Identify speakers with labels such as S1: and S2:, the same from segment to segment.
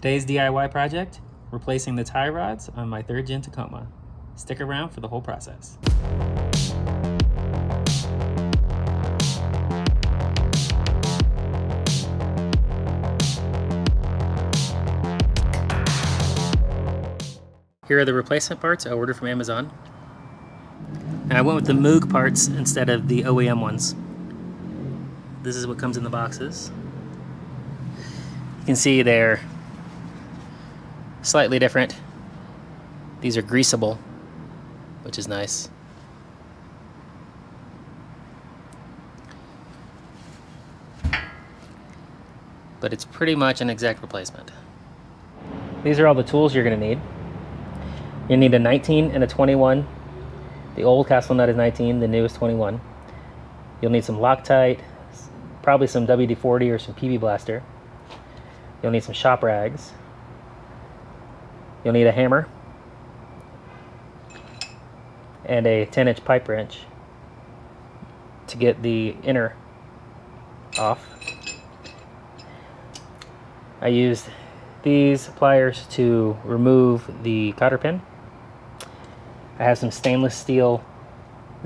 S1: Today's DIY project, replacing the tie rods on my 3rd gen Tacoma. Stick around for the whole process. Here are the replacement parts I ordered from Amazon. And I went with the Moog parts instead of the OEM ones. This is what comes in the boxes. You can see they're slightly different. These are greasable, which is nice. But it's pretty much an exact replacement. These are all the tools you're going to need. You need a 19 and a 21. The old castle nut is 19, the new is 21. You'll need some Loctite, probably some WD-40 or some PB Blaster. You'll need some shop rags. You'll need a hammer and a 10-inch pipe wrench to get the inner off. I used these pliers to remove the cotter pin. I have some stainless steel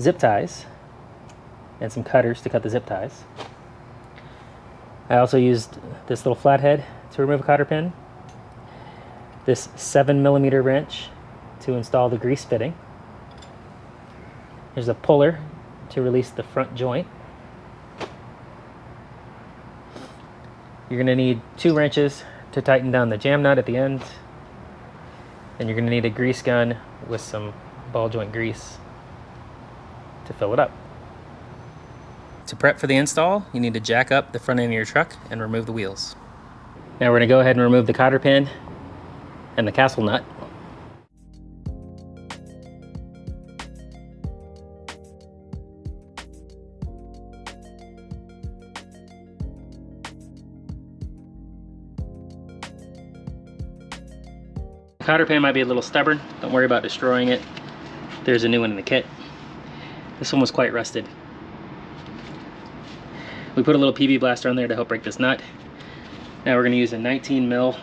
S1: zip ties and some cutters to cut the zip ties. I also used this little flathead to remove a cotter pin, this 7mm wrench to install the grease fitting. There's a puller to release the front joint. You're going to need 2 wrenches to tighten down the jam nut at the end. And you're going to need a grease gun with some ball joint grease to fill it up. To prep for the install, you need to jack up the front end of your truck and remove the wheels. Now we're going to go ahead and remove the cotter pin and the castle nut. The cotter pin might be a little stubborn. Don't worry about destroying it. There's a new one in the kit. This one was quite rusted. We put a little PB Blaster on there to help break this nut. Now we're going to use a 19mm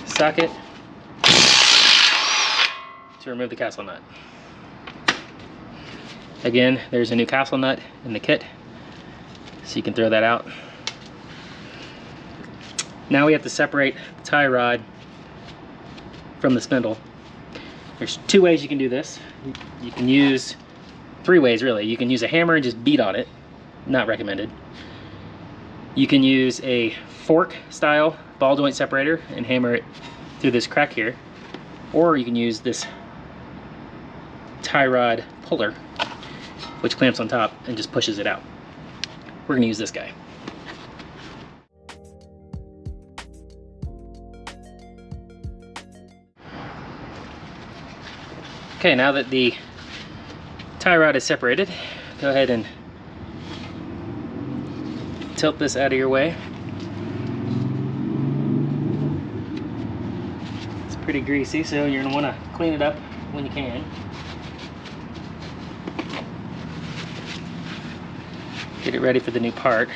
S1: socket to remove the castle nut. Again, there's a new castle nut in the kit, so you can throw that out. Now we have to separate the tie rod from the spindle. There's 2 ways you can do this. You can use 3 ways really. You can use a hammer and just beat on it. Not recommended. You can use a fork style ball joint separator and hammer it through this crack here. Or you can use this tie rod puller, which clamps on top and just pushes it out. We're going to use this guy. Okay, now that the tie rod is separated, go ahead and tilt this out of your way. It's pretty greasy, so you're going to want to clean it up when you can. Get it ready for the new part.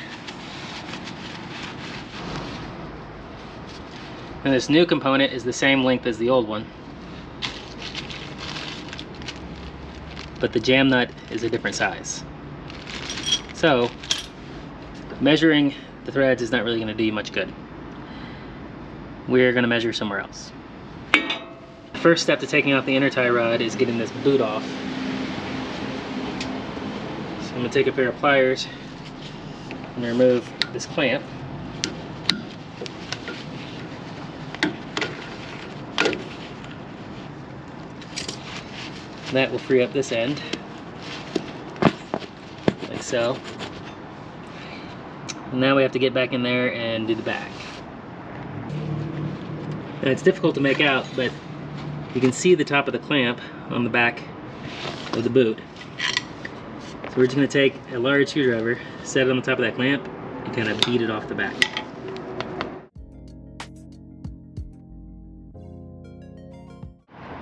S1: And this new component is the same length as the old one, but the jam nut is a different size. So measuring the threads is not really going to do you much good. We're going to measure somewhere else. The first step to taking off the inner tie rod is getting this boot off. So I'm going to take a pair of pliers and remove this clamp. That will free up this end, like so. And now we have to get back in there and do the back. And it's difficult to make out, but you can see the top of the clamp on the back of the boot. So we're just going to take a large screwdriver, set it on the top of that clamp, and kind of beat it off the back.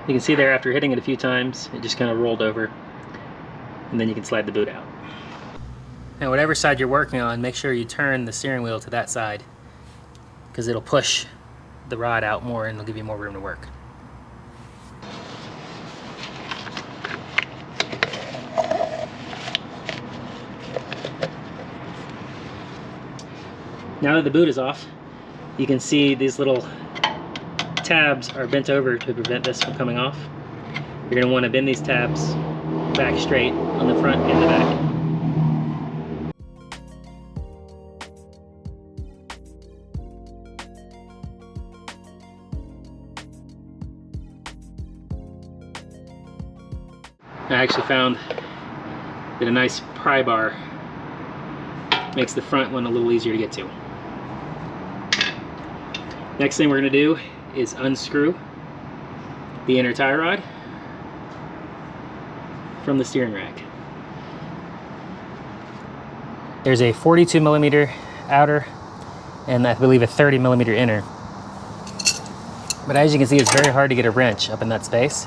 S1: You can see there, after hitting it a few times, it just kind of rolled over, and then you can slide the boot out. Now whatever side you're working on, make sure you turn the steering wheel to that side. because it'll push the rod out more and it'll give you more room to work. Now that the boot is off, you can see these little tabs are bent over to prevent this from coming off. You're going to want to bend these tabs back straight on the front and the back. I actually found that a nice pry bar makes the front one a little easier to get to. Next thing we're going to do is unscrew the inner tie rod from the steering rack. There's a 42mm outer and I believe a 30mm inner. But as you can see, it's very hard to get a wrench up in that space.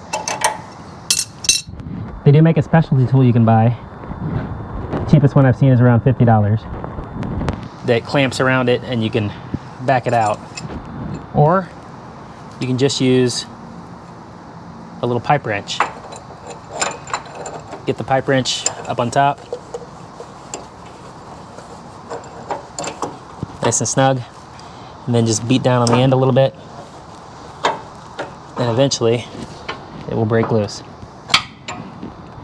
S1: They do make a specialty tool you can buy. The cheapest one I've seen is around $50. That clamps around it and you can back it out. Or you can just use a little pipe wrench. Get the pipe wrench up on top. Nice and snug. And then just beat down on the end a little bit. And eventually it will break loose.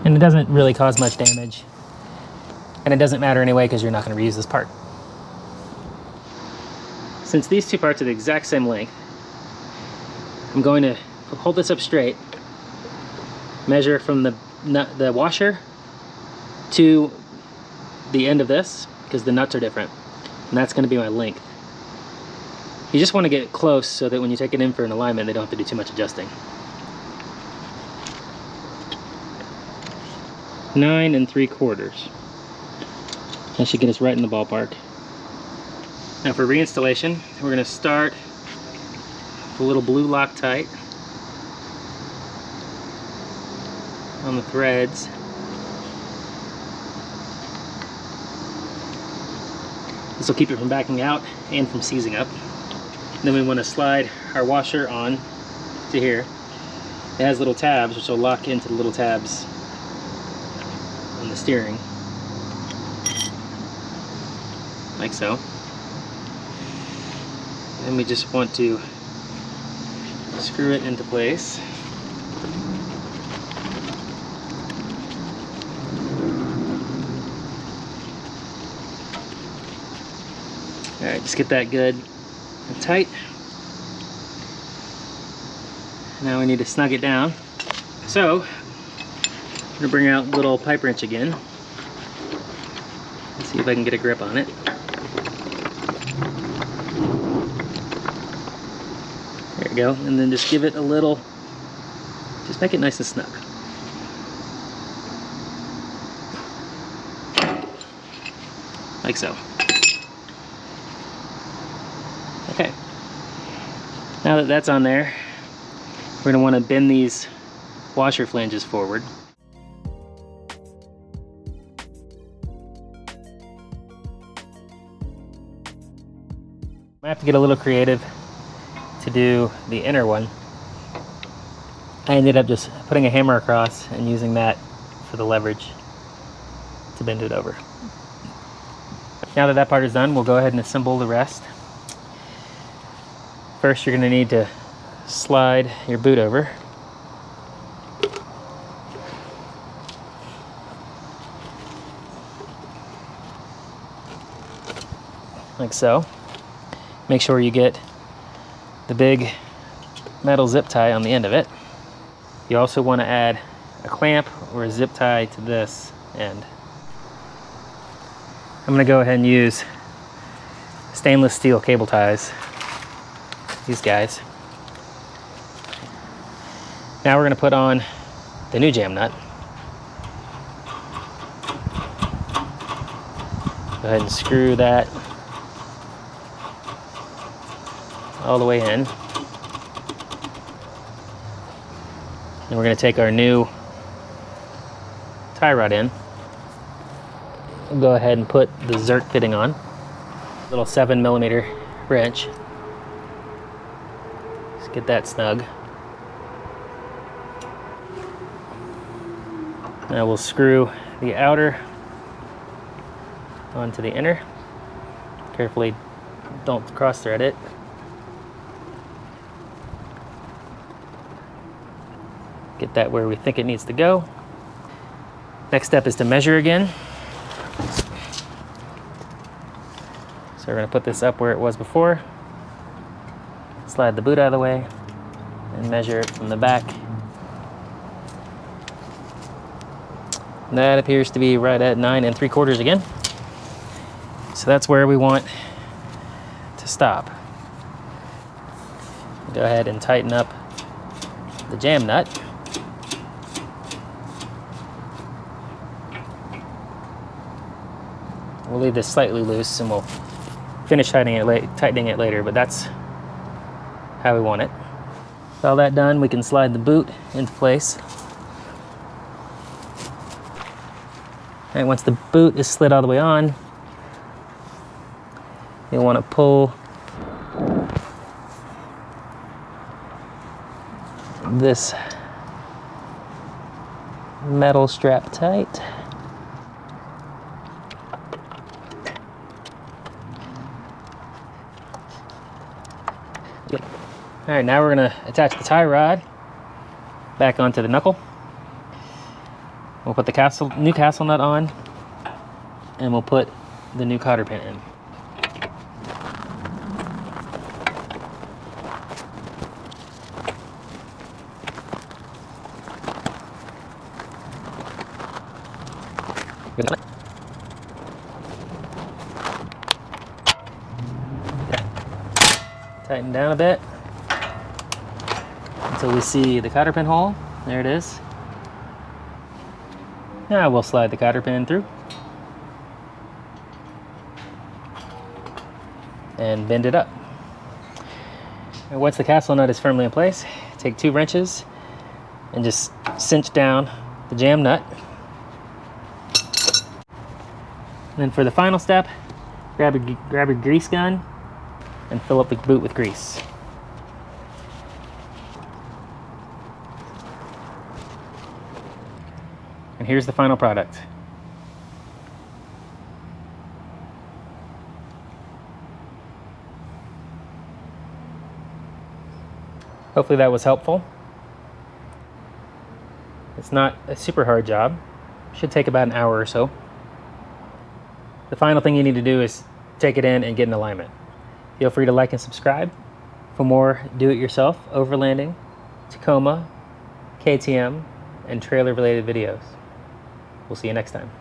S1: And it doesn't really cause much damage. And it doesn't matter anyway because you're not going to reuse this part. Since these two parts are the exact same length, I'm going to hold this up straight, measure from the washer to the end of this, because the nuts are different, and that's going to be my length. You just want to get it close so that when you take it in for an alignment, they don't have to do too much adjusting. 9 3/4. That should get us right in the ballpark. Now for reinstallation, we're going to start with a little blue Loctite on the threads. This will keep it from backing out and from seizing up. Then we want to slide our washer on to here. It has little tabs which will lock into the little tabs on the steering, like so. And we just want to screw it into place. Alright, just get that good and tight. Now we need to snug it down. So, I'm going to bring out a little pipe wrench again. Let's see if I can get a grip on it. There we go, and then just give it a little, just make it nice and snug. Like so. Okay, now that that's on there, we're going to want to bend these washer flanges forward. I have to get a little creative to do the inner one. I ended up just putting a hammer across and using that for the leverage to bend it over. Now that that part is done, we'll go ahead and assemble the rest. First, you're going to need to slide your boot over. Like so. Make sure you get the big metal zip tie on the end of it. You also want to add a clamp or a zip tie to this end. I'm going to go ahead and use stainless steel cable ties. These guys. Now we're going to put on the new jam nut. Go ahead and screw that all the way in. And we're going to take our new tie rod in. We'll go ahead and put the Zerk fitting on. Little 7mm wrench. Let's get that snug. Now we'll screw the outer onto the inner. Carefully, don't cross thread it. Get that where we think it needs to go. Next step is to measure again. So we're going to put this up where it was before. Slide the boot out of the way and measure it from the back. And that appears to be right at 9 3/4 again. So that's where we want to stop. Go ahead and tighten up the jam nut. We'll leave this slightly loose and we'll finish tightening it later, but that's how we want it. With all that done, we can slide the boot into place. And once the boot is slid all the way on, you'll want to pull this metal strap tight. Yep. All right, now we're going to attach the tie rod back onto the knuckle. We'll put the new castle nut on, and we'll put the new cotter pin in. Tighten down a bit until we see the cotter pin hole. There it is. Now we'll slide the cotter pin through and bend it up. And once the castle nut is firmly in place, take 2 wrenches and just cinch down the jam nut. And then for the final step, grab a grease gun and fill up the boot with grease. And here's the final product. Hopefully that was helpful. It's not a super hard job. Should take about an hour or so. The final thing you need to do is take it in and get in alignment. Feel free to like and subscribe for more do-it-yourself overlanding, Tacoma, KTM, and trailer-related videos. We'll see you next time.